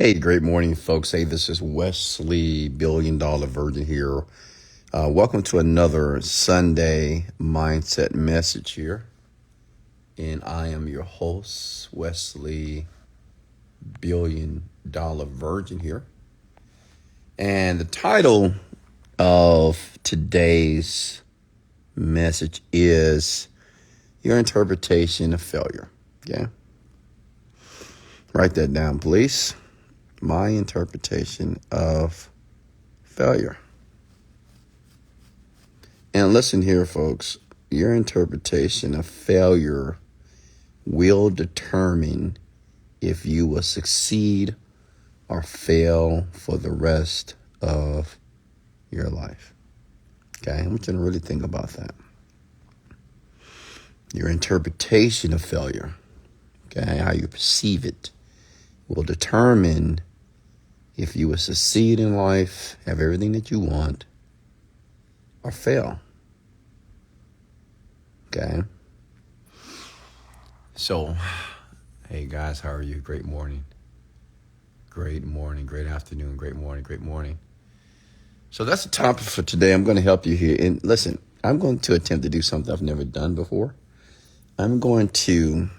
Hey, great morning, folks. Hey, this is Wesley, Billion Dollar Virgin here. Welcome to another Sunday Mindset Message here. And I am your host, Wesley, Billion Dollar Virgin here. And the title of today's message is Your Interpretation of Failure. Okay? Write that down, please. My interpretation of failure. And listen here, folks. Your interpretation of failure will determine if you will succeed or fail for the rest of your life. Okay? I want you to really think about that. Your interpretation of failure, okay, how you perceive it, will determine if you will succeed in life, have everything that you want, or fail. Okay? So, hey guys, how are you? Great morning. Great morning, great afternoon, great morning, great morning. So that's the topic for today. I'm going to help you here. And listen, I'm going to attempt to do something I've never done before. I'm going to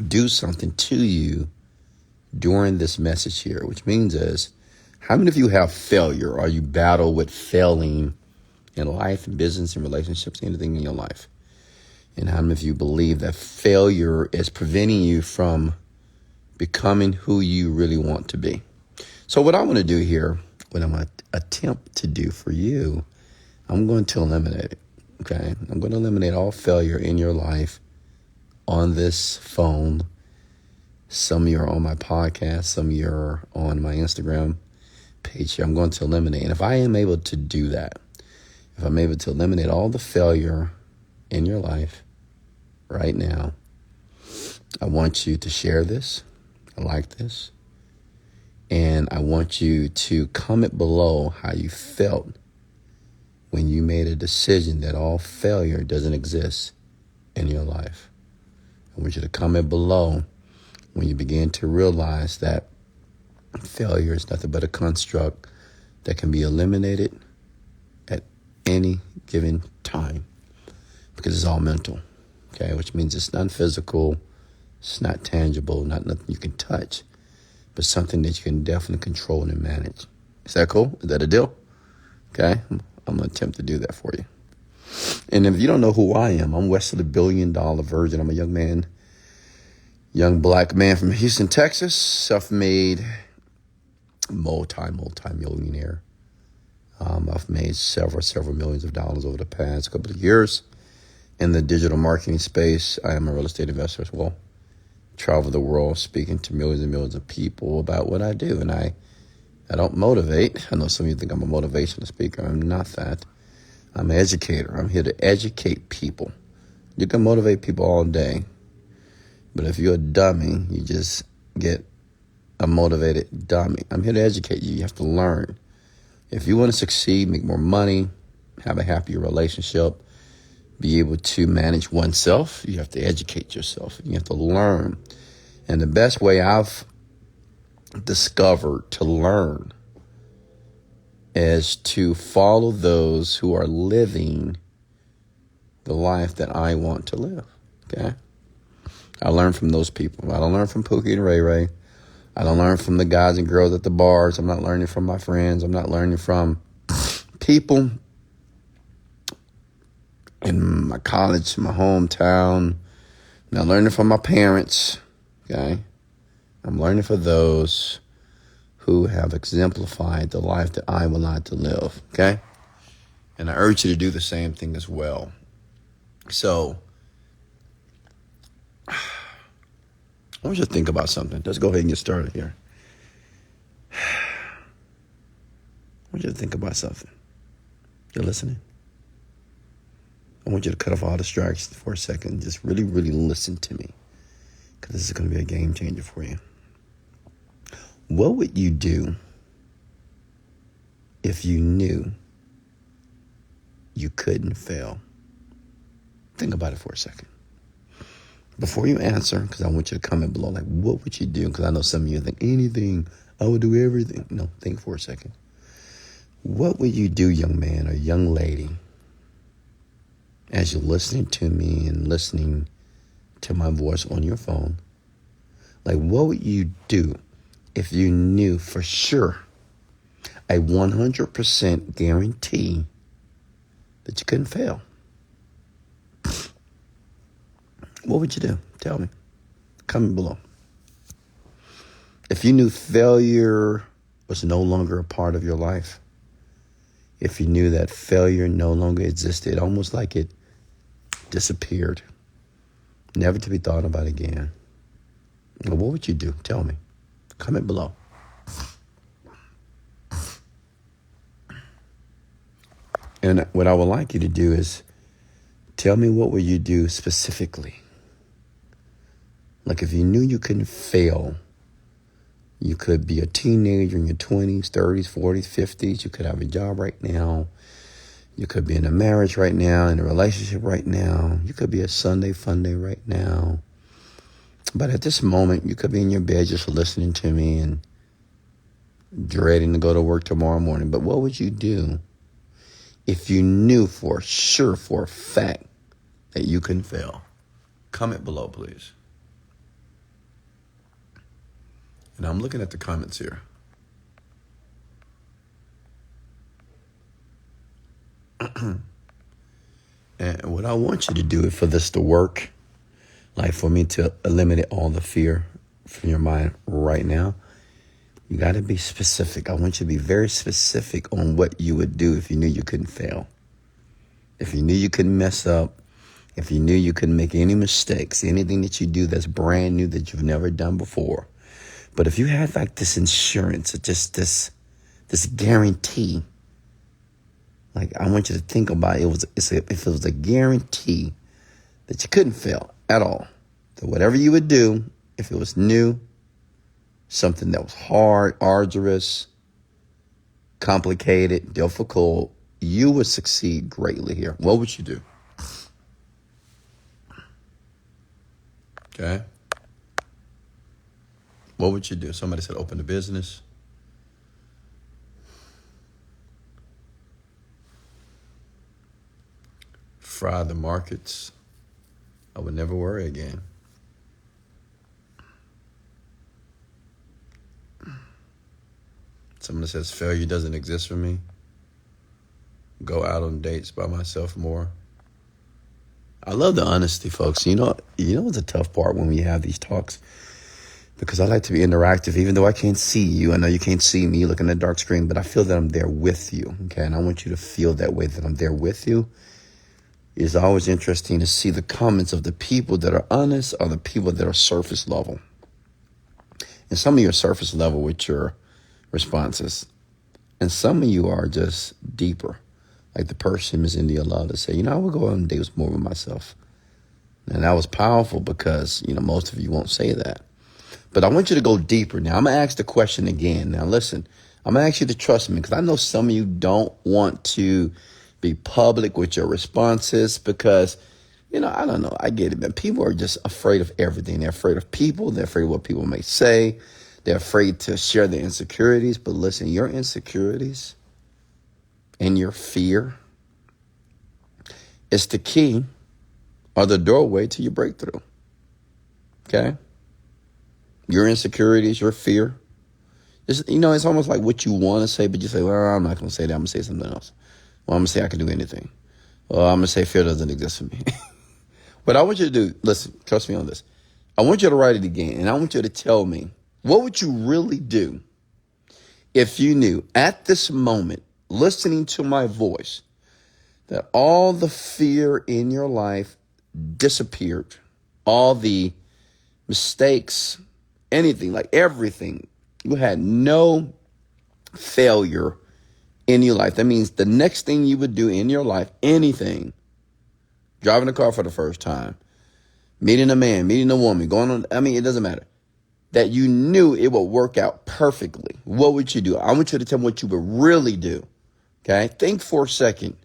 do something to you during this message here, which means is, how many of you have failure or you battle with failing in life, in business, in relationships, anything in your life? And how many of you believe that failure is preventing you from becoming who you really want to be? So what I want to do here, what I'm going to attempt to do for you, I'm going to eliminate it. Okay? I'm going to eliminate all failure in your life on this phone. Some of you are on my podcast. Some of you are on my Instagram page here. I'm going to eliminate. And if I am able to do that, if I'm able to eliminate all the failure in your life right now, I want you to share this. I like this. And I want you to comment below how you felt when you made a decision that all failure doesn't exist in your life. I want you to comment below when you begin to realize that failure is nothing but a construct that can be eliminated at any given time, because it's all mental, okay? Which means it's not physical, it's not tangible, not nothing you can touch, but something that you can definitely control and manage. Is that cool? Is that a deal? Okay? I'm going to attempt to do that for you. And if you don't know who I am, I'm Wesley, Billion Dollar Virgin. I'm a young black man from Houston, Texas, self-made, multi-millionaire. I've made several millions of dollars over the past couple of years in the digital marketing space. I am a real estate investor as well. Travel the world speaking to millions and millions of people about what I do. And I don't motivate. I know some of you think I'm a motivational speaker. I'm not that. I'm an educator. I'm here to educate people. You can motivate people all day, but if you're a dummy, you just get a motivated dummy. I'm here to educate you. You have to learn. If you want to succeed, make more money, have a happier relationship, be able to manage oneself, you have to educate yourself. You have to learn. And the best way I've discovered to learn is to follow those who are living the life that I want to live. Okay? I learn from those people. I don't learn from Pookie and Ray Ray. I don't learn from the guys and girls at the bars. I'm not learning from my friends. I'm not learning from people in my college, my hometown. I'm not learning from my parents. Okay? I'm learning from those who have exemplified the life that I would like to live. Okay? And I urge you to do the same thing as well. So, I want you to think about something. Let's go ahead and get started here. I want you to think about something. You're listening? I want you to cut off all distractions for a second. Just really, really listen to me, because this is going to be a game changer for you. What would you do if you knew you couldn't fail? Think about it for a second. Before you answer, because I want you to comment below, like, what would you do? Because I know some of you think, anything, I would do everything. No, think for a second. What would you do, young man or young lady, as you're listening to me and listening to my voice on your phone? Like, what would you do if you knew for sure, a 100% guarantee that you couldn't fail? What would you do? Tell me. Comment below. If you knew failure was no longer a part of your life, if you knew that failure no longer existed, almost like it disappeared, never to be thought about again, well, what would you do? Tell me. Comment below. And what I would like you to do is tell me, what would you do specifically? Like, if you knew you couldn't fail, you could be a teenager in your 20s, 30s, 40s, 50s. You could have a job right now. You could be in a marriage right now, in a relationship right now. You could be a Sunday fun day right now. But at this moment, you could be in your bed just listening to me and dreading to go to work tomorrow morning. But what would you do if you knew for sure, for a fact, that you couldn't fail? Comment below, please. And I'm looking at the comments here. And what I want you to do for this to work, like for me to eliminate all the fear from your mind right now, you got to be specific. I want you to be very specific on what you would do if you knew you couldn't fail. If you knew you couldn't mess up, if you knew you couldn't make any mistakes, anything that you do that's brand new that you've never done before. But if you had like this insurance, just this guarantee, like I want you to think about it, if it was a guarantee that you couldn't fail at all, that whatever you would do, if it was new, something that was hard, arduous, complicated, difficult, you would succeed greatly here. What would you do? Okay. What would you do? Somebody said open a business. Fry the markets. I would never worry again. Someone says failure doesn't exist for me. Go out on dates by myself more. I love the honesty, folks. You know it's a tough part when we have these talks, because I like to be interactive, even though I can't see you. I know you can't see me looking at a dark screen, but I feel that I'm there with you, okay? And I want you to feel that way, that I'm there with you. It's always interesting to see the comments of the people that are honest or the people that are surface level. And some of you are surface level with your responses. And some of you are just deeper. Like the person is in the allowed to say, I will go on dates more with myself. And that was powerful because, most of you won't say that. But I want you to go deeper. Now, I'm going to ask the question again. Now, listen, I'm going to ask you to trust me, because I know some of you don't want to be public with your responses because, I don't know. I get it, man. People are just afraid of everything. They're afraid of people. They're afraid of what people may say. They're afraid to share their insecurities. But listen, your insecurities and your fear is the key or the doorway to your breakthrough. Okay? Your insecurities, your fear. It's almost like what you want to say, but you say, well, I'm not going to say that. I'm going to say something else. Well, I'm going to say I can do anything. Well, I'm going to say fear doesn't exist for me. What I want you to do, listen, trust me on this. I want you to write it again, and I want you to tell me, what would you really do if you knew at this moment, listening to my voice, that all the fear in your life disappeared, all the mistakes, anything, like everything, you had no failure in your life. That means the next thing you would do in your life, anything, driving a car for the first time, meeting a man, meeting a woman, it doesn't matter, that you knew it would work out perfectly. What would you do? I want you to tell me what you would really do. Okay? Think for a second.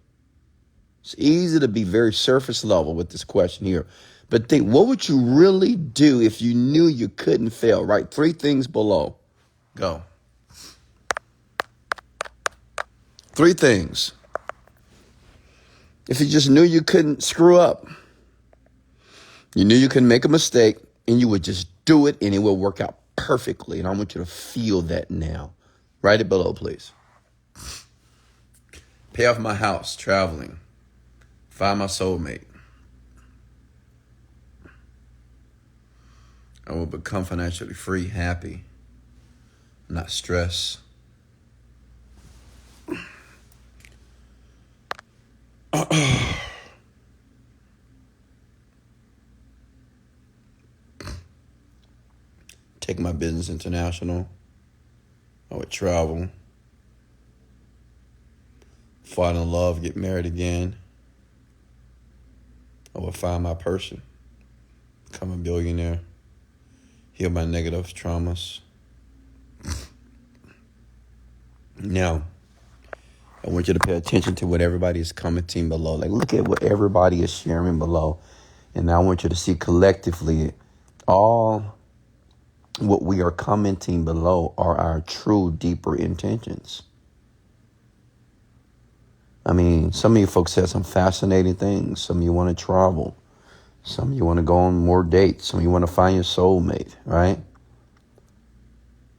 It's easy to be very surface level with this question here, But think, what would you really do if you knew you couldn't fail? Right? 3 things below. Go. 3 things. If you just knew you couldn't screw up, you knew you couldn't make a mistake, and you would just do it and it will work out perfectly. And I want you to feel that now. Write it below, please. Pay off my house, traveling. Find my soulmate. I will become financially free, happy, not stressed. Take my business international. I would travel. Fall in love, get married again. I would find my person. Become a billionaire. Heal my negative traumas. Now, I want you to pay attention to what everybody is commenting below. Like, look at what everybody is sharing below. And I want you to see collectively all what we are commenting below are our true, deeper intentions. I mean, some of you folks said some fascinating things. Some of you want to travel. Some of you want to go on more dates. Some of you want to find your soulmate, right?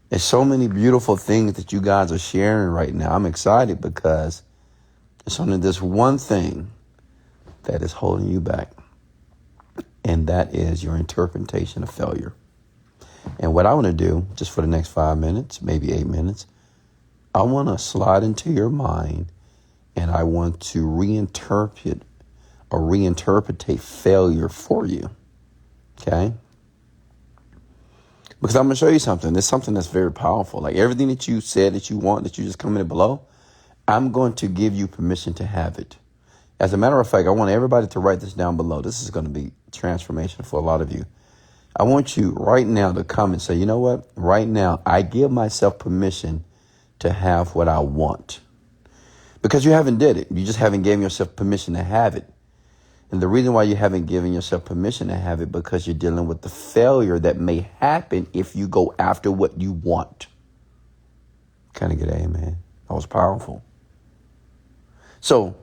There's so many beautiful things that you guys are sharing right now. I'm excited because it's only this one thing that is holding you back. And that is your interpretation of failure. And what I want to do, just for the next 5 minutes, maybe 8 minutes, I want to slide into your mind and I want to reinterpret failure for you. Okay? Because I'm going to show you something. It's something that's very powerful. Like everything that you said that you want, that you just commented below, I'm going to give you permission to have it. As a matter of fact, I want everybody to write this down below. This is going to be transformational for a lot of you. I want you right now to come and say, you know what? Right now, I give myself permission to have what I want. Because you haven't did it. You just haven't given yourself permission to have it. And the reason why you haven't given yourself permission to have it because you're dealing with the failure that may happen if you go after what you want. Kind of get amen. That was powerful. So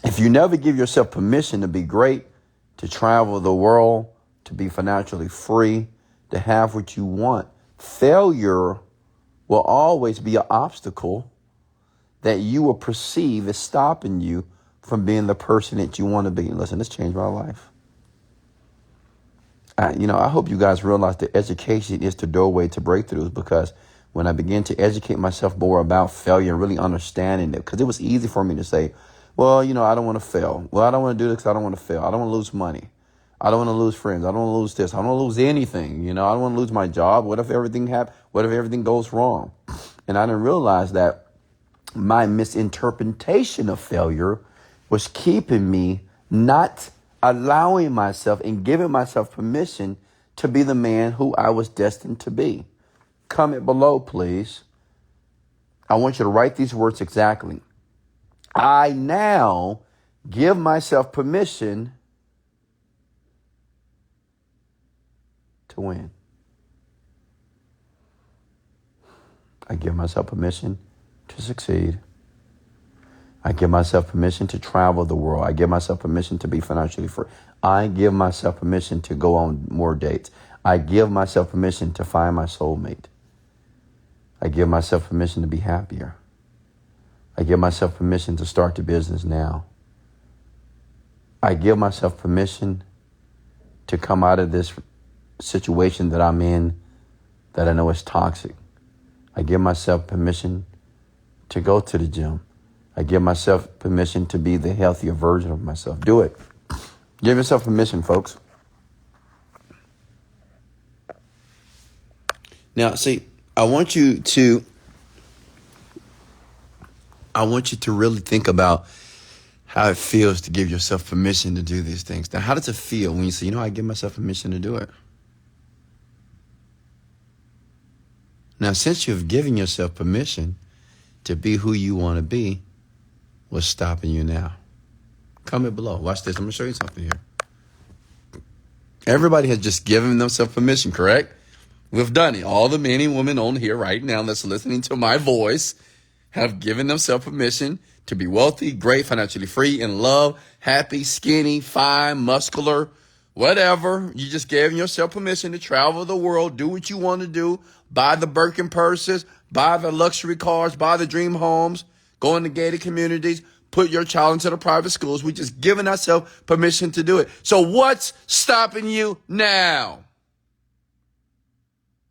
if you never give yourself permission to be great, to travel the world, to be financially free, to have what you want, failure will always be an obstacle that you will perceive as stopping you from being the person that you want to be. Listen, this changed my life. I hope you guys realize that education is the doorway to breakthroughs, because when I began to educate myself more about failure and really understanding it, because it was easy for me to say, well, I don't want to fail. Well, I don't want to do this because I don't want to fail. I don't want to lose money. I don't want to lose friends. I don't want to lose this. I don't want to lose anything. I don't want to lose my job. What if everything happens? What if everything goes wrong? And I didn't realize that my misinterpretation of failure was keeping me not allowing myself and giving myself permission to be the man who I was destined to be. Comment below, please. I want you to write these words exactly. I now give myself permission to win. I give myself permission to succeed. I give myself permission to travel the world. I give myself permission to be financially free. I give myself permission to go on more dates. I give myself permission to find my soulmate. I give myself permission to be happier. I give myself permission to start the business now. I give myself permission to come out of this situation that I'm in that I know is toxic. I give myself permission to go to the gym. I give myself permission to be the healthier version of myself. Do it. Give yourself permission, folks. Now, see, I want you to really think about how it feels to give yourself permission to do these things. Now, how does it feel when you say, I give myself permission to do it? Now, since you've given yourself permission to be who you want to be, what's stopping you now? Comment below. Watch this. I'm going to show you something here. Everybody has just given themselves permission, correct? We've done it. All the men and women on here right now that's listening to my voice have given themselves permission to be wealthy, great, financially free, in love, happy, skinny, fine, muscular, whatever. You just gave yourself permission to travel the world, do what you want to do, buy the Birkin purses, buy the luxury cars, buy the dream homes, go into gated communities, put your child into the private schools. We just given ourselves permission to do it. So what's stopping you now?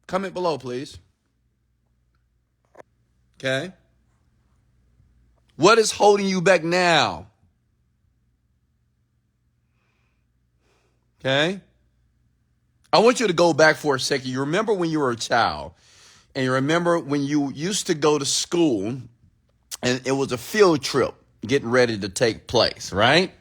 Comment below, please. Okay. What is holding you back now? Okay. I want you to go back for a second. You remember when you were a child, and you remember when you used to go to school and it was a field trip getting ready to take place, right?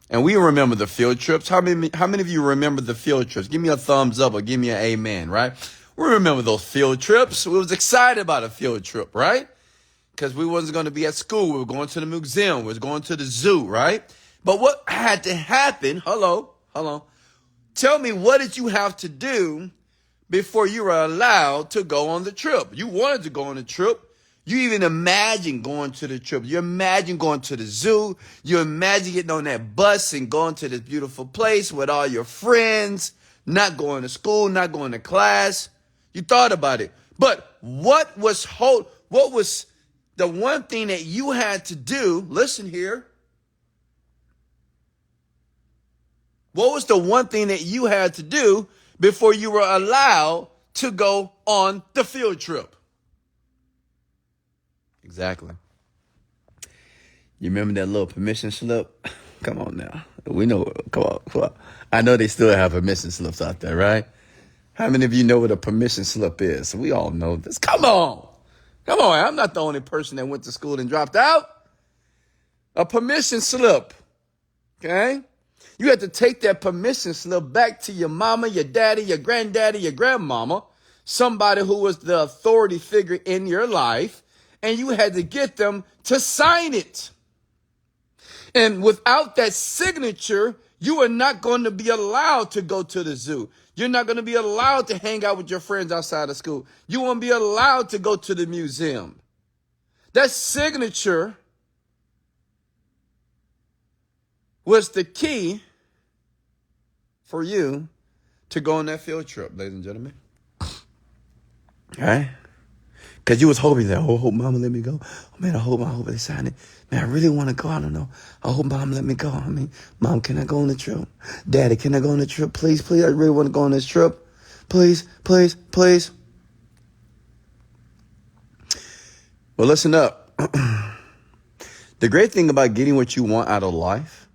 And we remember the field trips. How many of you remember the field trips? Give me a thumbs up or give me an amen, right? We remember those field trips. We was excited about a field trip, right? Because we wasn't going to be at school. We were going to the museum. We was going to the zoo, right? But what had to happen? Hello. Tell me, what did you have to do before you were allowed to go on the trip? You wanted to go on the trip. You even imagined going to the trip. You imagined going to the zoo. You imagined getting on that bus and going to this beautiful place with all your friends, not going to school, not going to class. You thought about it. But what was the one thing that you had to do? Listen here. What was the one thing that you had to do before you were allowed to go on the field trip? Exactly. You remember that little permission slip? Come on now. We know. Come on. I know they still have permission slips out there, right? How many of you know what a permission slip is? We all know this. Come on. I'm not the only person that went to school and dropped out. A permission slip. Okay? You had to take that permission slip back to your mama, your daddy, your granddaddy, your grandmama, somebody who was the authority figure in your life, and you had to get them to sign it. And without that signature, you are not going to be allowed to go to the zoo. You're not going to be allowed to hang out with your friends outside of school. You won't be allowed to go to the museum. That signature was the key for you to go on that field trip, ladies and gentlemen. All right? Because you was hoping that, hope mama let me go. Oh, man, I hope they sign it. Man, I really want to go. I don't know. I hope mom let me go. I mean, mom, can I go on the trip? Daddy, can I go on the trip? Please, I really want to go on this trip. Please. Well, listen up. The great thing about getting what you want out of life,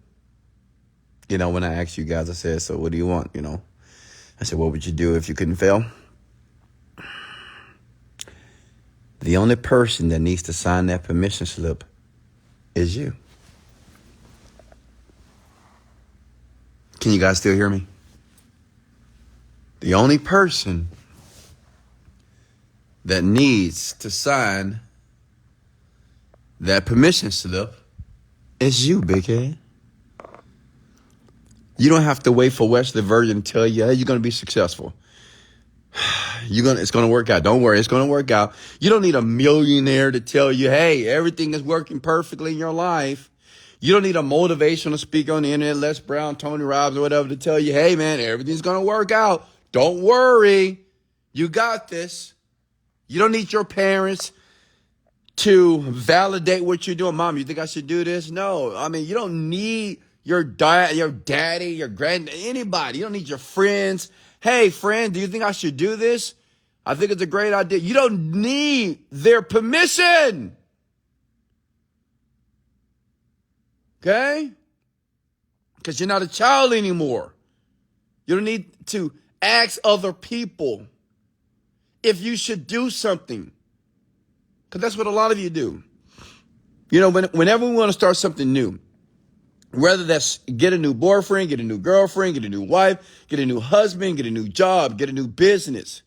when I asked you guys, I said, so what do you want? I said, what would you do if you couldn't fail? The only person that needs to sign that permission slip is you. Can you guys still hear me? The only person that needs to sign that permission slip is you, big head. You don't have to wait for Wesley Virgin to tell you, hey, you're going to be successful. It's going to work out. Don't worry. It's going to work out. You don't need a millionaire to tell you, hey, everything is working perfectly in your life. You don't need a motivational speaker on the internet, Les Brown, Tony Robbins, or whatever, to tell you, hey, man, everything's going to work out. Don't worry. You got this. You don't need your parents to validate what you're doing. Mom, you think I should do this? No. I mean, you don't need your daddy, your granddaddy, anybody. You don't need your friends. Hey, friend, do you think I should do this? I think it's a great idea. You don't need their permission. Okay? Because you're not a child anymore. You don't need to ask other people if you should do something. Because that's what a lot of you do. Whenever we want to start something new, whether that's get a new boyfriend, get a new girlfriend, get a new wife, get a new husband, get a new job, get a new business,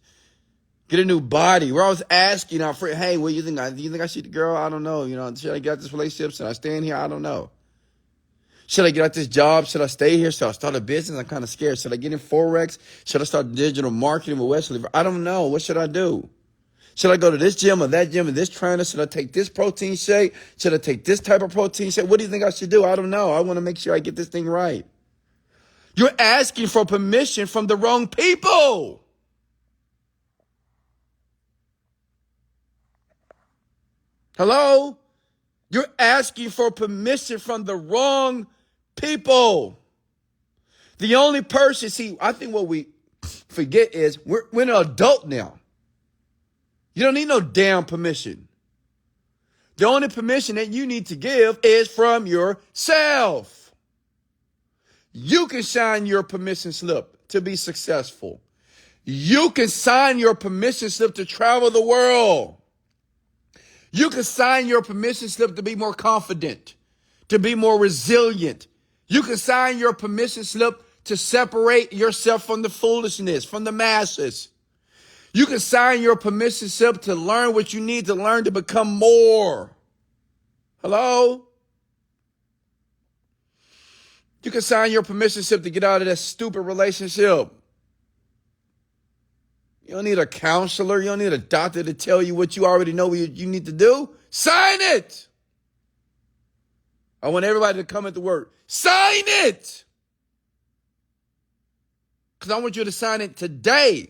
get a new body. We're always asking our friend, hey, what do you think? Do you think I should, girl? I don't know. Should I get this relationship? Should I stay in here? I don't know. Should I get out this job? Should I stay here? Should I start a business? I'm kind of scared. Should I get in Forex? Should I start digital marketing with Wesley? I don't know. What should I do? Should I go to this gym or that gym or this trainer? Should I take this protein shake? Should I take this type of protein shake? What do you think I should do? I don't know. I want to make sure I get this thing right. You're asking for permission from the wrong people. Hello? You're asking for permission from the wrong people. The only person, see, I think what we forget is we're an adult now. You don't need no damn permission. The only permission that you need to give is from yourself. You can sign your permission slip to be successful. You can sign your permission slip to travel the world. You can sign your permission slip to be more confident, to be more resilient. You can sign your permission slip to separate yourself from the foolishness, from the masses. You can sign your permission slip to learn what you need to learn to become more. Hello? You can sign your permission slip to get out of that stupid relationship. You don't need a counselor. You don't need a doctor to tell you what you already know you need to do. Sign it. I want everybody to come at the word. Sign it. Because I want you to sign it today.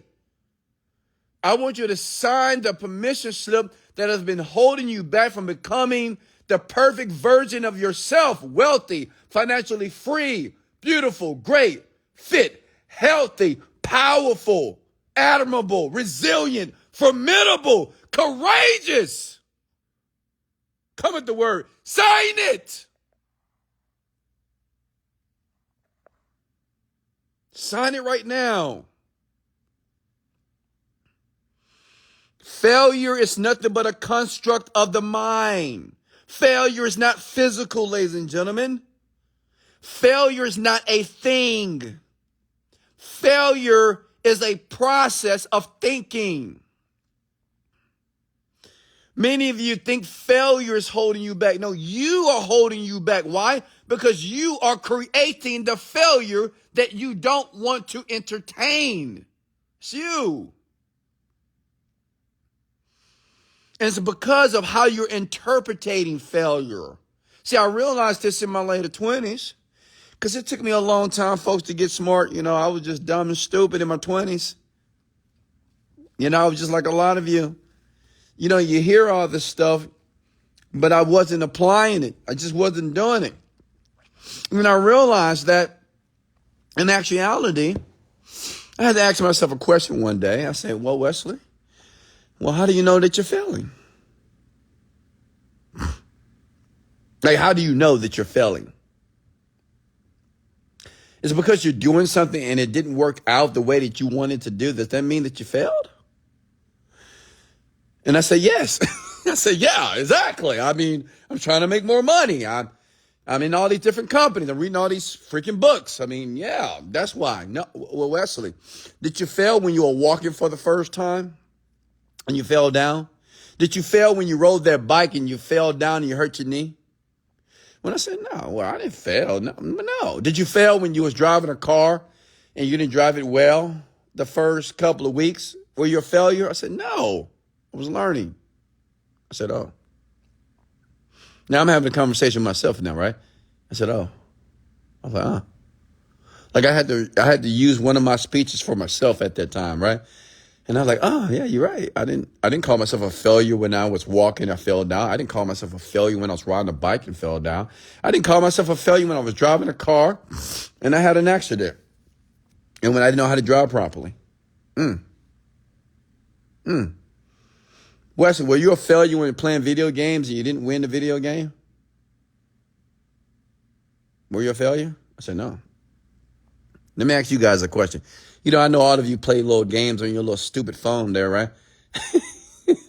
I want you to sign the permission slip that has been holding you back from becoming the perfect version of yourself. Wealthy, financially free, beautiful, great, fit, healthy, powerful, admirable, resilient, formidable, courageous. Come at the word. Sign it. Sign it right now. Failure is nothing but a construct of the mind. Failure is not physical, ladies and gentlemen. Failure is not a thing. Failure is a process of thinking. Many of you think failure is holding you back. No, you are holding you back. Why? Because you are creating the failure that you don't want to entertain. It's you. And it's because of how you're interpreting failure. See, I realized this in my later 20s because it took me a long time, folks, to get smart. You know, I was just dumb and stupid in my 20s. You know, I was just like a lot of you. You know, you hear all this stuff, but I wasn't applying it. I just wasn't doing it. And I realized that in actuality, I had to ask myself a question one day. I said, well, Wesley, well, how do you know that you're failing? Like, how do you know that you're failing? Is it because you're doing something and it didn't work out the way that you wanted to do? Does that mean that you failed? And I said, yes. I said, yeah, exactly. I mean, I'm trying to make more money. I'm in all these different companies. I'm reading all these freaking books. I mean, yeah, that's why. No, well, Wesley, did you fail when you were walking for the first time and you fell down? Did you fail when you rode that bike and you fell down and you hurt your knee? When I said, no, well, I didn't fail. No. Did you fail when you was driving a car and you didn't drive it well the first couple of weeks? Were you a failure? I said, no, I was learning. I said, oh. Now I'm having a conversation with myself now, right? I said, oh. I was like, Like I had to use one of my speeches for myself at that time, right? And I was like, oh, yeah, you're right. I didn't call myself a failure when I was walking, I fell down. I didn't call myself a failure when I was riding a bike and fell down. I didn't call myself a failure when I was driving a car and I had an accident. And when I didn't know how to drive properly. Wesley, were you a failure when you're playing video games and you didn't win the video game? Were you a failure? I said, no. Let me ask you guys a question. You know, I know all of you play little games on your little stupid phone there, right?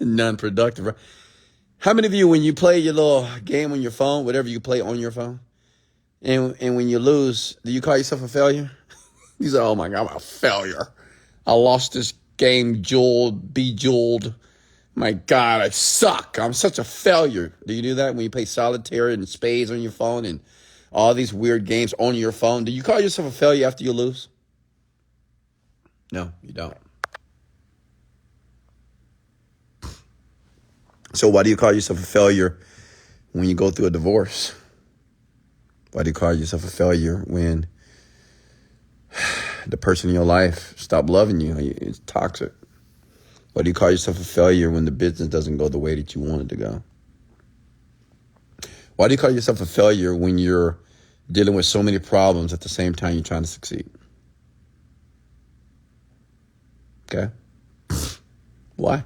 Non-productive, right? How many of you, when you play your little game on your phone, whatever you play on your phone, and when you lose, do you call yourself a failure? You say, oh my God, I'm a failure. I lost this game, bejeweled. My God, I suck. I'm such a failure. Do you do that when you play solitaire and spades on your phone and all these weird games on your phone. Do you call yourself a failure after you lose? No, you don't. So why do you call yourself a failure when you go through a divorce? Why do you call yourself a failure when the person in your life stopped loving you? It's toxic. Why do you call yourself a failure when the business doesn't go the way that you want it to go? Why do you call yourself a failure when you're dealing with so many problems at the same time you're trying to succeed? Okay? Why?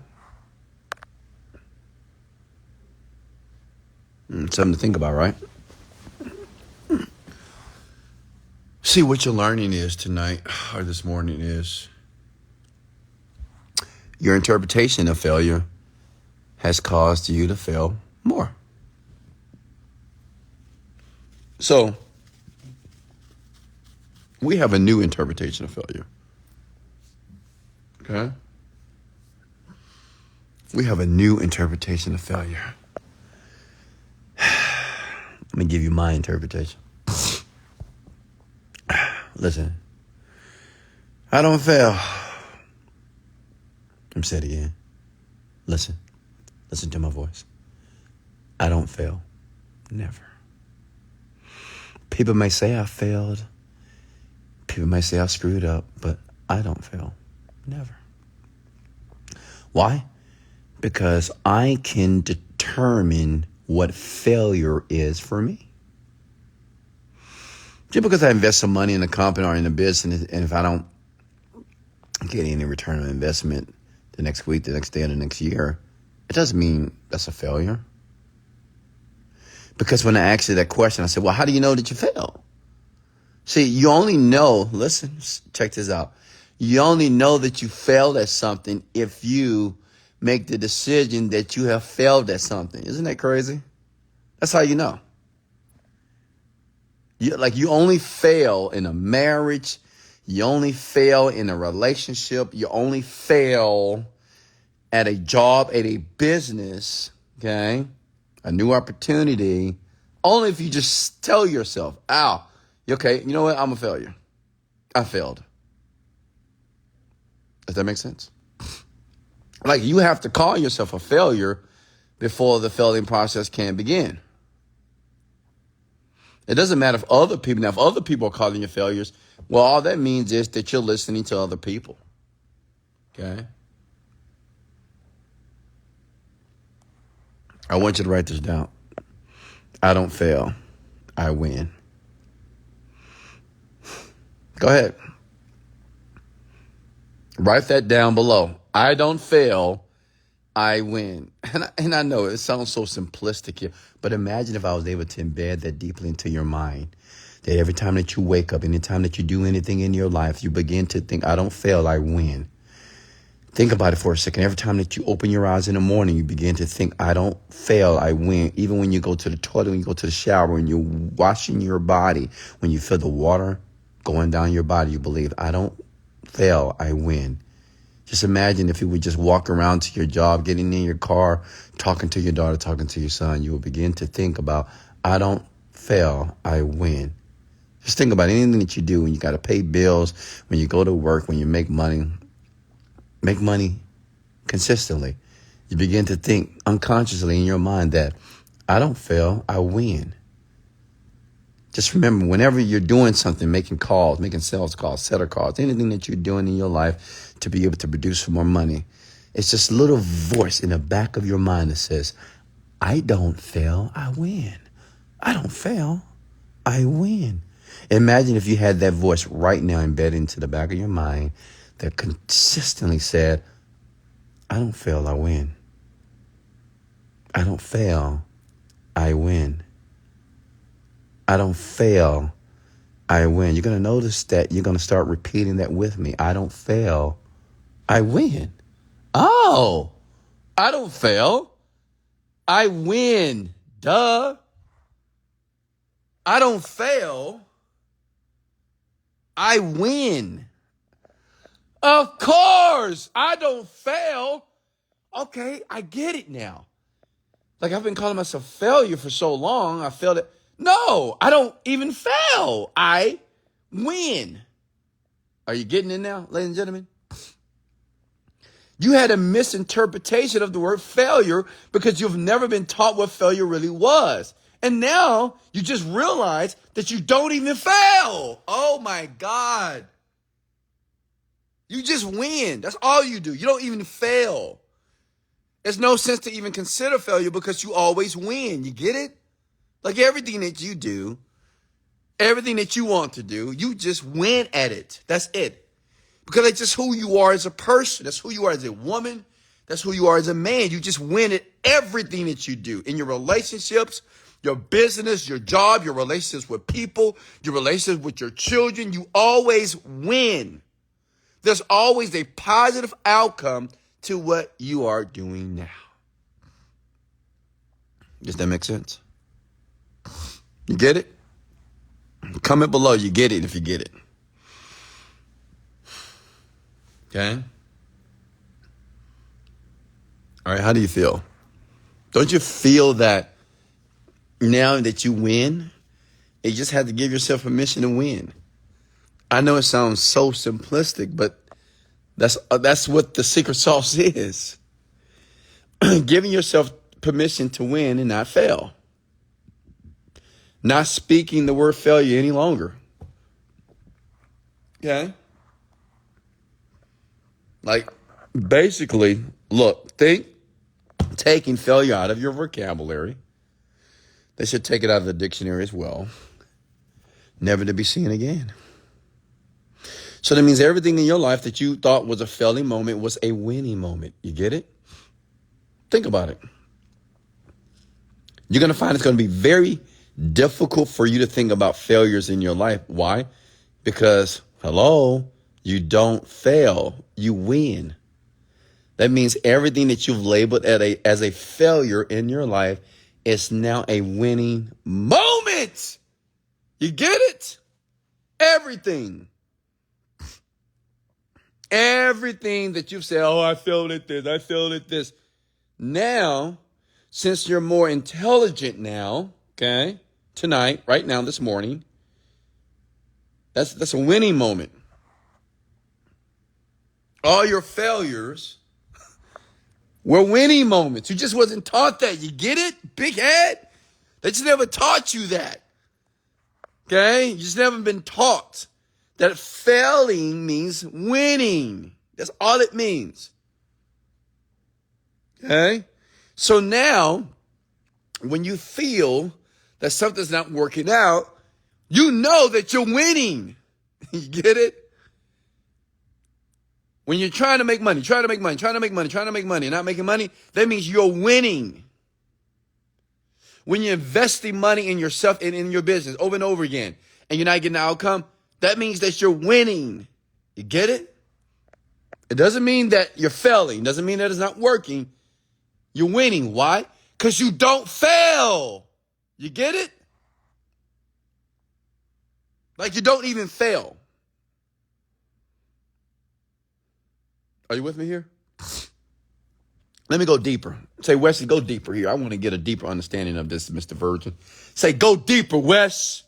Something to think about, right? See, what you're learning is tonight or this morning is your interpretation of failure has caused you to fail more. So, we have a new interpretation of failure. Okay? We have a new interpretation of failure. Let me give you my interpretation. Listen, I don't fail. I'm saying it again. Listen to my voice. I don't fail. Never. People may say I failed. People may say I screwed up, but I don't fail. Never. Why? Because I can determine what failure is for me. Just because I invest some money in a company or in a business, and if I don't get any return on investment the next week, the next day, or the next year, it doesn't mean that's a failure. Because when I asked you that question, I said, well, how do you know that you failed? See, you only know, listen, check this out. You only know that you failed at something if you make the decision that you have failed at something. Isn't that crazy? That's how you know. You only fail in a marriage. You only fail in a relationship. You only fail at a job, at a business, okay? A new opportunity. Only if you just tell yourself, okay, you know what? I'm a failure. I failed. Does that make sense? Like, you have to call yourself a failure before the failing process can begin. It doesn't matter if other people are calling you failures, well, all that means is that you're listening to other people. Okay? I want you to write this down. I don't fail. I win. Go ahead. Write that down below. I don't fail. I win. And I know it sounds so simplistic here, but imagine if I was able to embed that deeply into your mind, that every time that you wake up, anytime that you do anything in your life, you begin to think, I don't fail, I win. Think about it for a second. Every time that you open your eyes in the morning, you begin to think, I don't fail, I win. Even when you go to the toilet, when you go to the shower, when you're washing your body, when you feel the water going down your body, you believe, I don't fail, I win. Just imagine if you would just walk around to your job, getting in your car, talking to your daughter, talking to your son, you will begin to think about, I don't fail, I win. Just think about anything that you do when you got to pay bills, when you go to work, when you make money consistently. You begin to think unconsciously in your mind that I don't fail, I win. Just remember, whenever you're doing something, making calls, making sales calls, setter calls, anything that you're doing in your life to be able to produce more money, it's just a little voice in the back of your mind that says, I don't fail, I win. I don't fail, I win. Imagine if you had that voice right now embedded into the back of your mind that consistently said, I don't fail, I win. I don't fail, I win. I don't fail, I win. You're going to notice that you're going to start repeating that with me. I don't fail, I win. Oh, I don't fail, I win. Duh. I don't fail, I win. Of course, I don't fail. Okay, I get it now. Like, I've been calling myself failure for so long. I failed it. No, I don't even fail. I win. Are you getting it now, ladies and gentlemen? You had a misinterpretation of the word failure because you've never been taught what failure really was. And now you just realize that you don't even fail. Oh my God. You just win. That's all you do. You don't even fail. There's no sense to even consider failure because you always win. You get it? Like everything that you do, everything that you want to do, you just win at it. That's it. Because that's just who you are as a person. That's who you are as a woman. That's who you are as a man. You just win at everything that you do. In your relationships, your business, your job, your relationships with people, your relationships with your children. You always win. There's always a positive outcome to what you are doing now. Does that make sense? You get it? Comment below. You get it if you get it. Okay? All right, how do you feel? Don't you feel that now that you win, you just have to give yourself permission to win? I know it sounds so simplistic, but that's what the secret sauce is. Giving yourself permission to win and not fail. Not speaking the word failure any longer. Okay? Like, basically, look, taking failure out of your vocabulary. They should take it out of the dictionary as well. Never to be seen again. So that means everything in your life that you thought was a failing moment was a winning moment. You get it? Think about it. You're going to find it's going to be very difficult for you to think about failures in your life. Why? Because, hello, you don't fail. You win. That means everything that you've labeled as a failure in your life is now a winning moment. You get it? Everything. Everything that you've said, oh, I failed at this, I failed at this. Now, since you're more intelligent now, okay, tonight, right now, this morning, that's a winning moment. All your failures were winning moments. You just wasn't taught that. You get it? Big head? They just never taught you that. Okay? You just never been taught that failing means winning. That's all it means. Okay? So now, when you feel that something's not working out, you know that you're winning. You get it? When you're trying to make money, not making money, that means you're winning. When you're investing money in yourself and in your business over and over again, and you're not getting the outcome, that means that you're winning. You get it? It doesn't mean that you're failing. It doesn't mean that it's not working. You're winning. Why? Because you don't fail. You get it? Like you don't even fail. Are you with me here? Let me go deeper. Say, Wesley, go deeper here. I want to get a deeper understanding of this, Mr. Virgin. Say, go deeper, Wes.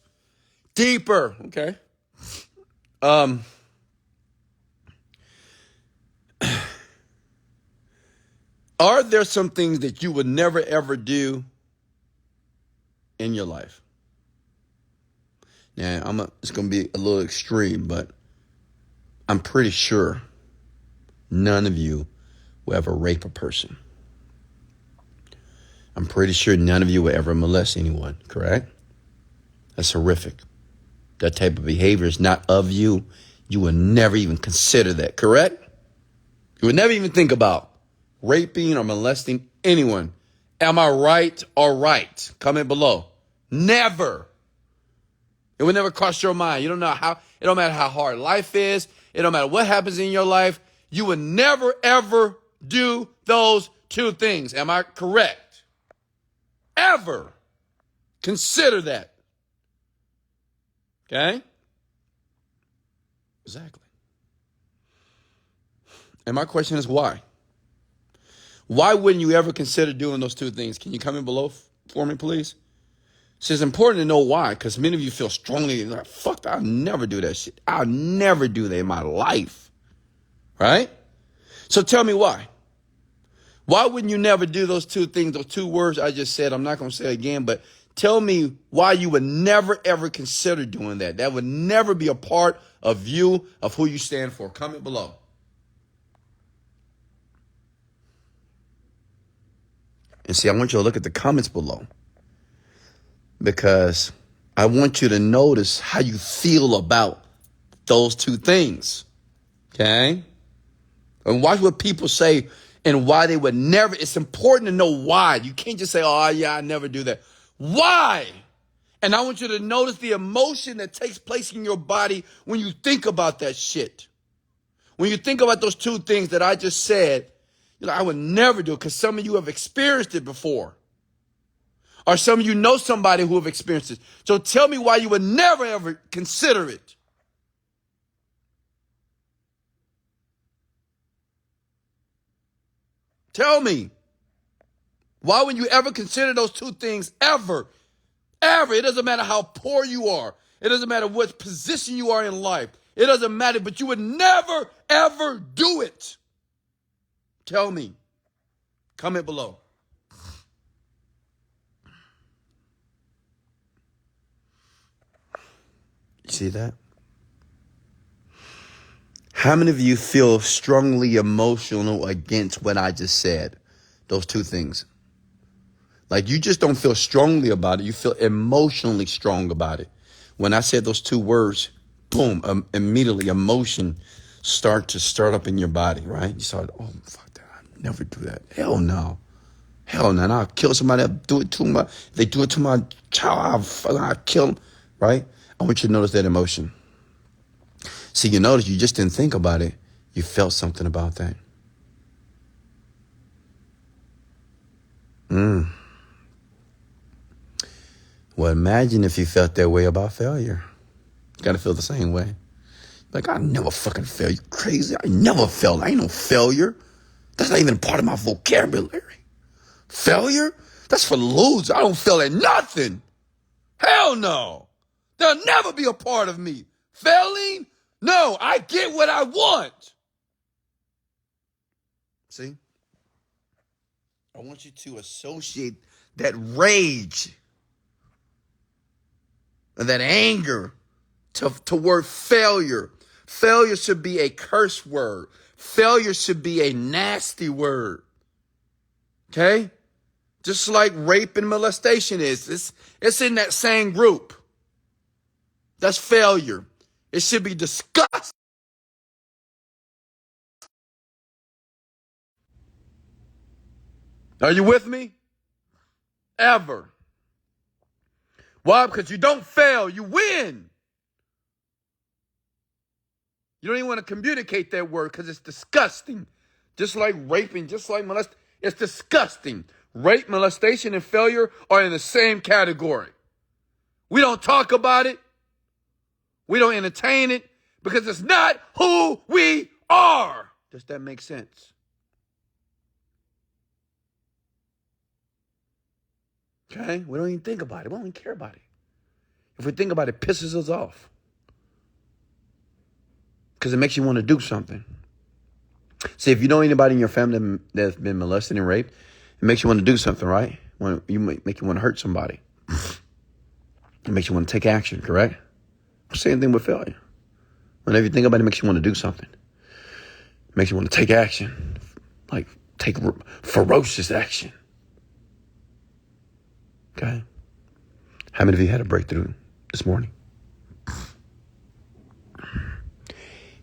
Deeper. Okay. Are there some things that you would never, ever do in your life? Now, it's going to be a little extreme, but I'm pretty sure none of you will ever rape a person. I'm pretty sure none of you will ever molest anyone, correct? That's horrific. That type of behavior is not of you. You will never even consider that, correct? You would never even think about raping or molesting anyone. Am I right or right? Comment below. Never. It would never cross your mind. You don't know how, it don't matter how hard life is. It don't matter what happens in your life. You would never, ever do those two things. Am I correct? Ever. Consider that. Okay? Exactly. And my question is why? Why wouldn't you ever consider doing those two things? Can you comment below for me, please? So it's important to know why, because many of you feel strongly like, fuck, I'll never do that shit. I'll never do that in my life. Right? So tell me why. Why wouldn't you never do those two things, those two words I just said? I'm not going to say it again, but tell me why you would never, ever consider doing that. That would never be a part of you, of who you stand for. Comment below. And see, I want you to look at the comments below, because I want you to notice how you feel about those two things. Okay? And watch what people say and why they would never. It's important to know why. You can't just say, oh, yeah, I never do that. Why? And I want you to notice the emotion that takes place in your body when you think about that shit. When you think about those two things that I just said, you're like, I would never do it, because some of you have experienced it before. Or some of you know somebody who have experienced it. So tell me why you would never, ever consider it. Tell me. Why would you ever consider those two things ever? Ever. It doesn't matter how poor you are. It doesn't matter what position you are in life. It doesn't matter, but you would never, ever do it. Tell me. Comment below. You see that? How many of you feel strongly emotional against what I just said? Those two things. Like, you just don't feel strongly about it. You feel emotionally strong about it. When I said those two words, boom, immediately emotion start up in your body, right? You start, oh, fuck that. I'd never do that. Hell no. Hell no. I'll kill somebody. I'll do it to my, if they do it to my child, I'll kill them, right? I want you to notice that emotion. See, you notice you just didn't think about it. You felt something about that. Well, imagine if you felt that way about failure. You got to feel the same way. Like, I never fucking fail. You crazy? I never failed. I ain't no failure. That's not even part of my vocabulary. Failure? That's for losers. I don't fail at nothing. Hell no. There'll never be a part of me. Failing? No, I get what I want. See? I want you to associate that rage and that anger to word failure. Failure should be a curse word. Failure should be a nasty word. Okay? Just like rape and molestation is. It's in that same group. That's failure. It should be disgusting. Are you with me? Ever. Why? Because you don't fail, you win. You don't even want to communicate that word because it's disgusting. Just like raping, just like molestation. It's disgusting. Rape, molestation, and failure are in the same category. We don't talk about it. We don't entertain it because it's not who we are. Does that make sense? Okay? We don't even think about it. We don't even care about it. If we think about it, it pisses us off. Because it makes you want to do something. See, if you know anybody in your family that's been molested and raped, it makes you want to do something, right? Make you want to hurt somebody. It makes you want to take action, correct? Same thing with failure. Whenever you think about it, it makes you want to do something. It makes you want to take action. Like, take ferocious action. Okay? How many of you had a breakthrough this morning?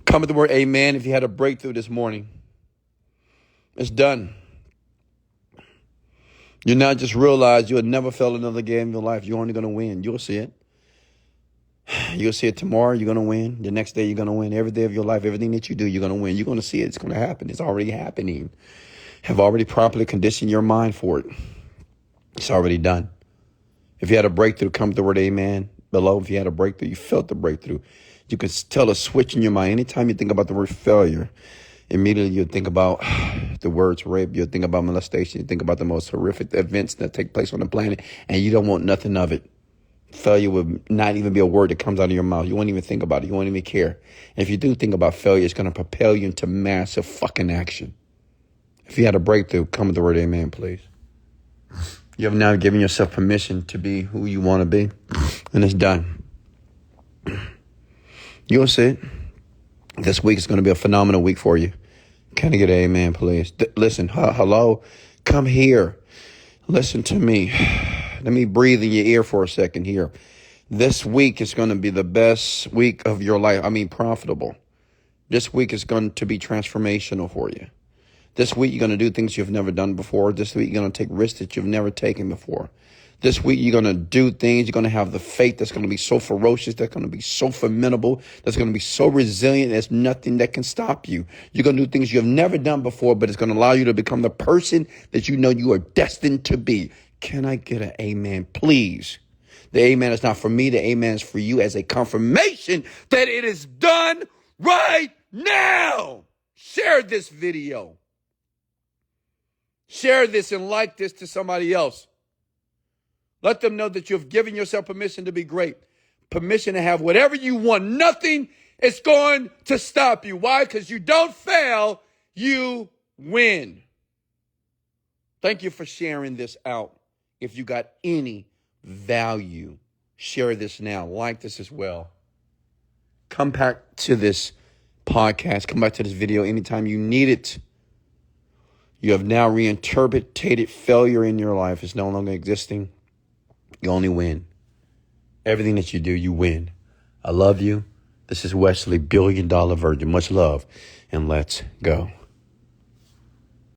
Comment the word amen if you had a breakthrough this morning. It's done. You now just realize you'll never fail another game in your life. You're only going to win. You'll see it. You'll see it tomorrow. You're going to win. The next day, you're going to win. Every day of your life, everything that you do, you're going to win. You're going to see it. It's going to happen. It's already happening. Have already properly conditioned your mind for it. It's already done. If you had a breakthrough, comment the word amen below. If you had a breakthrough, you felt the breakthrough. You can tell a switch in your mind. Anytime you think about the word failure, immediately you think about the words rape. You think about molestation. You think about the most horrific events that take place on the planet, and you don't want nothing of it. Failure would not even be a word that comes out of your mouth. You won't even think about it. You won't even care. And if you do think about failure, it's going to propel you into massive fucking action. If you had a breakthrough, come with the word amen, please. You have now given yourself permission to be who you want to be. And it's done. You'll see it. This week is going to be a phenomenal week for you. Can I get an amen, please? Listen, hello, come here. Listen to me. Let me breathe in your ear for a second here. This week is going to be the best week of your life. I mean, profitable. This week is going to be transformational for you. This week, you're going to do things you've never done before. This week, you're going to take risks that you've never taken before. This week, you're going to do things. You're going to have the faith that's going to be so ferocious, that's going to be so formidable, that's going to be so resilient. There's nothing that can stop you. You're going to do things you have never done before, but it's going to allow you to become the person that you know you are destined to be. Can I get an amen, please? The amen is not for me. The amen is for you as a confirmation that it is done right now. Share this video. Share this and like this to somebody else. Let them know that you've given yourself permission to be great. Permission to have whatever you want. Nothing is going to stop you. Why? Because you don't fail, you win. Thank you for sharing this out. If you got any value, share this now. Like this as well. Come back to this podcast. Come back to this video anytime you need it. You have now reinterpreted failure in your life. It's no longer existing. You only win. Everything that you do, you win. I love you. This is Wesley, $1 Billion Virgin. Much love, and let's go.